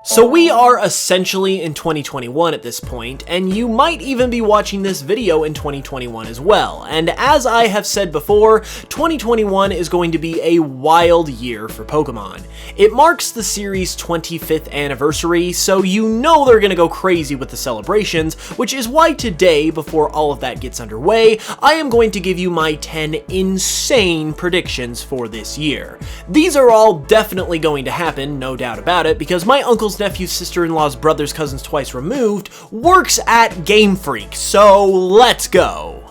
So we are essentially in 2021 at this point, and you might even be watching this video in 2021 as well. And as I have said before, 2021 is going to be a wild year for Pokemon. It marks the series' 25th anniversary, so you know they're gonna go crazy with the celebrations, which is why today, before all of that gets underway, I am going to give you my 10 insane predictions for this year. These are all definitely going to happen, no doubt about it, because my uncle's nephews, sister-in-laws, brothers, cousins twice removed, works at Game Freak, so let's go!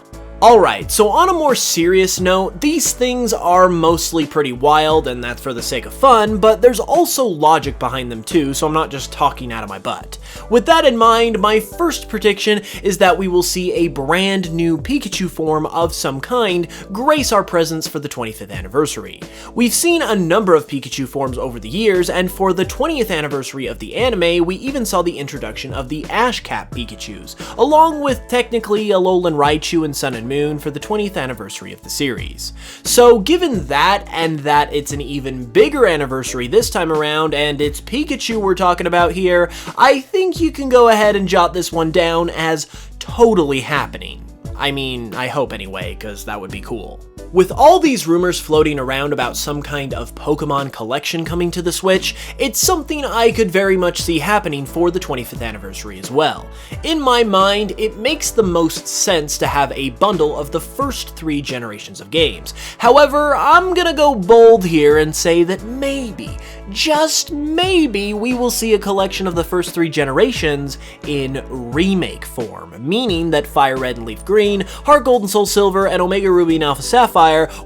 Alright, so on a more serious note, these things are mostly pretty wild, and that's for the sake of fun, but there's also logic behind them too, so I'm not just talking out of my butt. With that in mind, my first prediction is that we will see a brand new Pikachu form of some kind grace our presence for the 25th anniversary. We've seen a number of Pikachu forms over the years, and for the 20th anniversary of the anime, we even saw the introduction of the Ash Cap Pikachus, along with technically Alolan Raichu in Sun and Moon for the 20th anniversary of the series. So given that, and that it's an even bigger anniversary this time around, and it's Pikachu we're talking about here, I think you can go ahead and jot this one down as totally happening. I mean, I hope anyway, because that would be cool. With all these rumors floating around about some kind of Pokemon collection coming to the Switch, it's something I could very much see happening for the 25th anniversary as well. In my mind, it makes the most sense to have a bundle of the first 3 generations of games. However, I'm gonna go bold here and say that maybe, just maybe, we will see a collection of the first 3 generations in remake form, meaning that Fire Red and Leaf Green, Heart Gold and Soul Silver, and Omega Ruby and Alpha Sapphire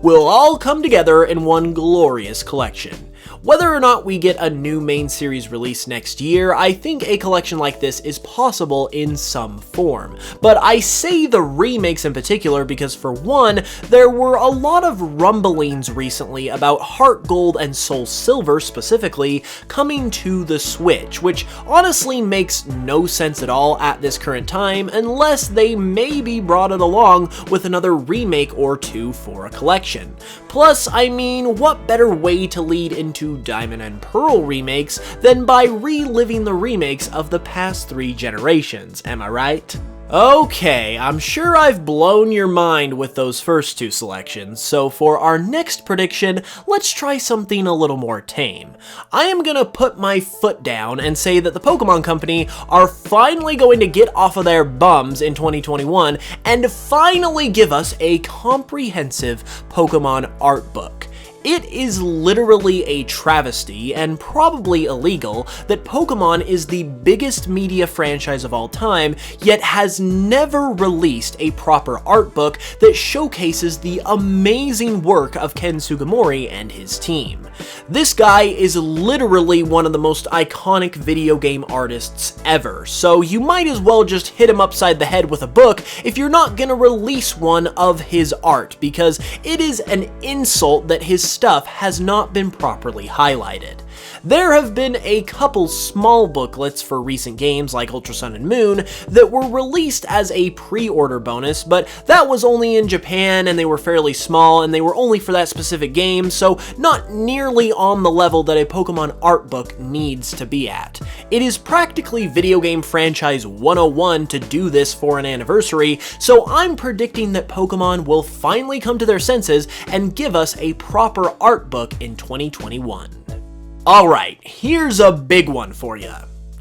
will all come together in one glorious collection. Whether or not we get a new main series release next year, I think a collection like this is possible in some form. But I say the remakes in particular because, for one, there were a lot of rumblings recently about Heart Gold and Soul Silver specifically coming to the Switch, which honestly makes no sense at all at this current time unless they maybe brought it along with another remake or two for a collection. Plus, I mean, what better way to lead into Diamond and Pearl remakes than by reliving the remakes of the past 3 generations, am I right? Okay, I'm sure I've blown your mind with those first 2 selections, so for our next prediction, let's try something a little more tame. I am gonna put my foot down and say that the Pokemon Company are finally going to get off of their bums in 2021 and finally give us a comprehensive Pokemon art book. It is literally a travesty, and probably illegal, that Pokemon is the biggest media franchise of all time, yet has never released a proper art book that showcases the amazing work of Ken Sugimori and his team. This guy is literally one of the most iconic video game artists ever, so you might as well just hit him upside the head with a book if you're not gonna release one of his art, because it is an insult that his stuff has not been properly highlighted. There have been a couple small booklets for recent games like Ultra Sun and Moon that were released as a pre-order bonus, but that was only in Japan and they were fairly small and they were only for that specific game, so not nearly on the level that a Pokemon art book needs to be at. It is practically video game franchise 101 to do this for an anniversary, so I'm predicting that Pokemon will finally come to their senses and give us a proper art book in 2021. Alright, here's a big one for you.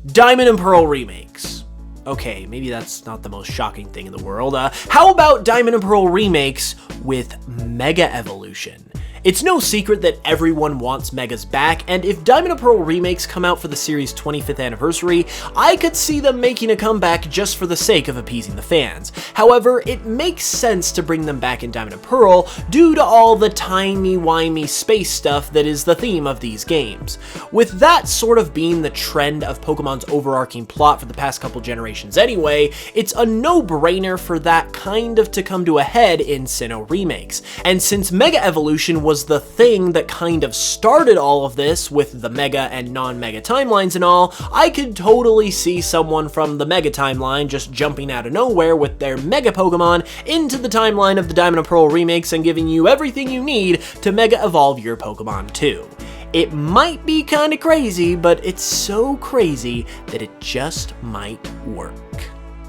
Diamond and Pearl remakes. Okay, maybe that's not the most shocking thing in the world. How about Diamond and Pearl remakes with Mega Evolution? It's no secret that everyone wants Megas back, and if Diamond and Pearl remakes come out for the series' 25th anniversary, I could see them making a comeback just for the sake of appeasing the fans. However, it makes sense to bring them back in Diamond and Pearl due to all the timey-wimey space stuff that is the theme of these games. With that sort of being the trend of Pokemon's overarching plot for the past couple generations anyway, it's a no-brainer for that kind of to come to a head in Sinnoh remakes. And since Mega Evolution was the thing that kind of started all of this with the Mega and non-Mega timelines and all, I could totally see someone from the Mega timeline just jumping out of nowhere with their Mega Pokemon into the timeline of the Diamond and Pearl remakes and giving you everything you need to Mega Evolve your Pokemon too. It might be kinda crazy, but it's so crazy that it just might work.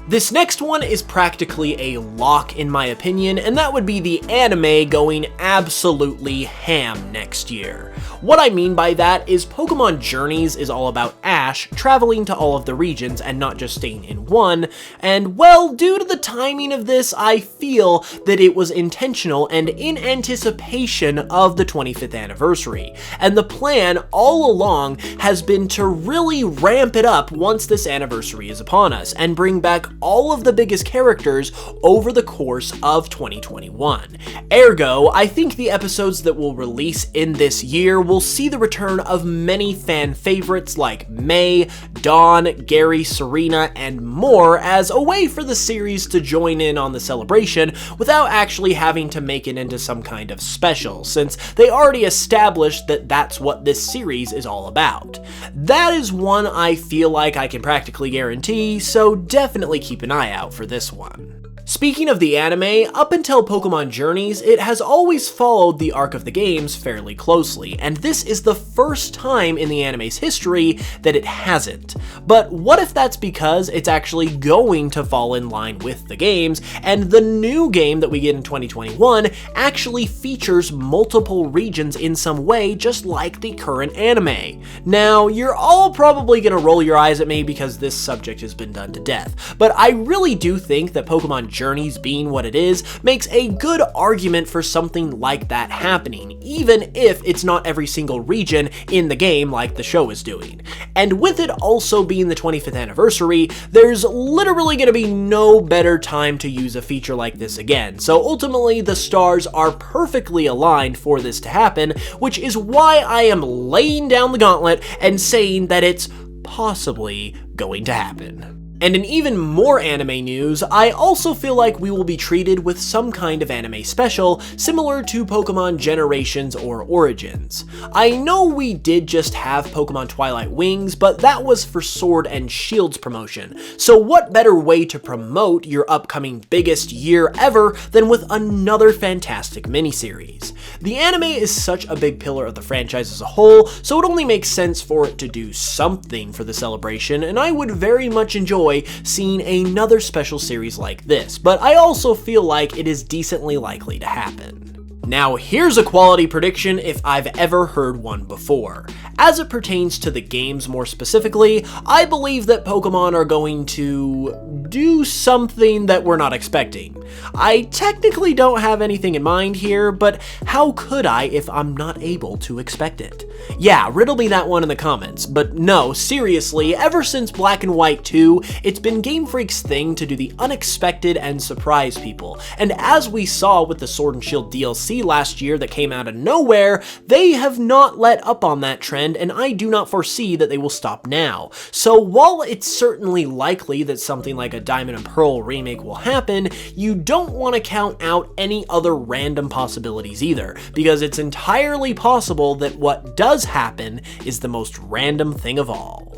This next one is practically a lock in my opinion, and that would be the anime going absolutely ham next year. What I mean by that is Pokemon Journeys is all about Ash traveling to all of the regions and not just staying in one, and well, due to the timing of this, I feel that it was intentional and in anticipation of the 25th anniversary, and the plan all along has been to really ramp it up once this anniversary is upon us, and bring back all of the biggest characters over the course of 2021. Ergo, I think the episodes that will release in this year will see the return of many fan favorites like May, Dawn, Gary, Serena, and more as a way for the series to join in on the celebration without actually having to make it into some kind of special, since they already established that that's what this series is all about. That is one I feel like I can practically guarantee, so definitely keep an eye out for this one. Speaking of the anime, up until Pokemon Journeys, it has always followed the arc of the games fairly closely, and this is the first time in the anime's history that it hasn't. But what if that's because it's actually going to fall in line with the games, and the new game that we get in 2021 actually features multiple regions in some way just like the current anime? Now, you're all probably gonna roll your eyes at me because this subject has been done to death, but I really do think that Pokemon Journeys being what it is makes a good argument for something like that happening, even if it's not every single region in the game like the show is doing. And with it also being the 25th anniversary, there's literally going to be no better time to use a feature like this again, so ultimately the stars are perfectly aligned for this to happen, which is why I am laying down the gauntlet and saying that it's possibly going to happen. And in even more anime news, I also feel like we will be treated with some kind of anime special similar to Pokemon Generations or Origins. I know we did just have Pokemon Twilight Wings, but that was for Sword and Shield's promotion, so what better way to promote your upcoming biggest year ever than with another fantastic miniseries? The anime is such a big pillar of the franchise as a whole, so it only makes sense for it to do something for the celebration, and I would very much enjoy seeing another special series like this, but I also feel like it is decently likely to happen. Now here's a quality prediction if I've ever heard one before. As it pertains to the games more specifically, I believe that Pokemon are going to do something that we're not expecting. I technically don't have anything in mind here, but how could I if I'm not able to expect it? Yeah, riddle me that one in the comments, but no, seriously, ever since Black and White 2, it's been Game Freak's thing to do the unexpected and surprise people, and as we saw with the Sword and Shield DLC last year that came out of nowhere, they have not let up on that trend, and I do not foresee that they will stop now. So while it's certainly likely that something like a Diamond and Pearl remake will happen, you don't want to count out any other random possibilities either, because it's entirely possible that what does happen is the most random thing of all.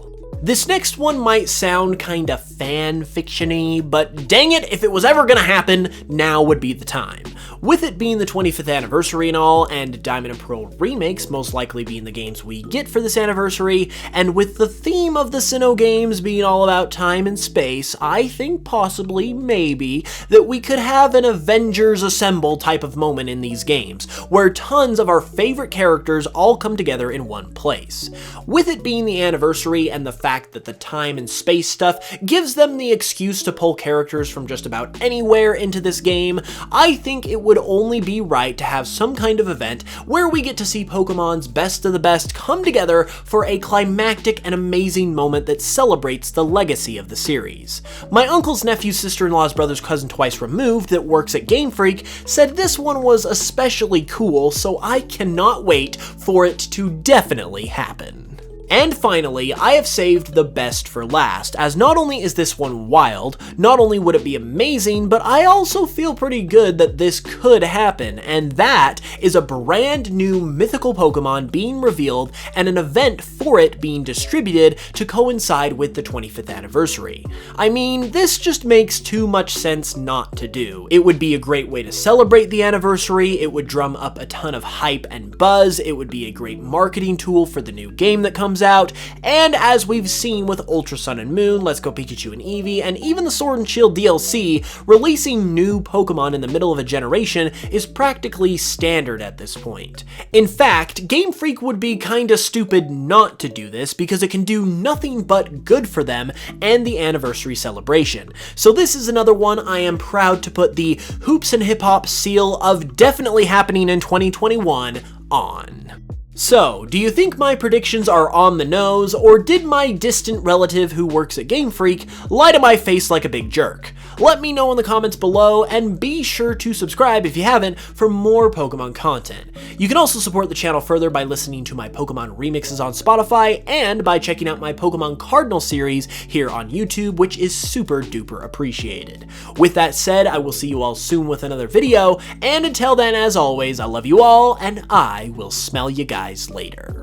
This next one might sound kinda fan-fiction-y, but dang it, if it was ever gonna happen, now would be the time. With it being the 25th anniversary and all, and Diamond and Pearl remakes most likely being the games we get for this anniversary, and with the theme of the Sinnoh games being all about time and space, I think possibly, maybe, that we could have an Avengers Assemble type of moment in these games, where tons of our favorite characters all come together in one place. With it being the anniversary and the fact that the time and space stuff gives them the excuse to pull characters from just about anywhere into this game, I think it would only be right to have some kind of event where we get to see Pokemon's best of the best come together for a climactic and amazing moment that celebrates the legacy of the series. My uncle's nephew, sister-in-law's brother's cousin twice removed that works at Game Freak said this one was especially cool, so I cannot wait for it to definitely happen. And finally, I have saved the best for last, as not only is this one wild, not only would it be amazing, but I also feel pretty good that this could happen, and that is a brand new mythical Pokemon being revealed and an event for it being distributed to coincide with the 25th anniversary. I mean, this just makes too much sense not to do. It would be a great way to celebrate the anniversary, it would drum up a ton of hype and buzz, it would be a great marketing tool for the new game that comes out, and as we've seen with Ultra Sun and Moon, Let's Go Pikachu and Eevee, and even the Sword and Shield DLC, releasing new Pokemon in the middle of a generation is practically standard at this point. In fact, Game Freak would be kinda stupid not to do this because it can do nothing but good for them and the anniversary celebration. So this is another one I am proud to put the Hoops and Hip Hop seal of definitely happening in 2021 on. So, do you think my predictions are on the nose, or did my distant relative who works at Game Freak lie to my face like a big jerk? Let me know in the comments below, and be sure to subscribe if you haven't for more Pokemon content. You can also support the channel further by listening to my Pokemon remixes on Spotify, and by checking out my Pokemon Cardinal series here on YouTube, which is super duper appreciated. With that said, I will see you all soon with another video, and until then, as always, I love you all, and I will smell you guys later.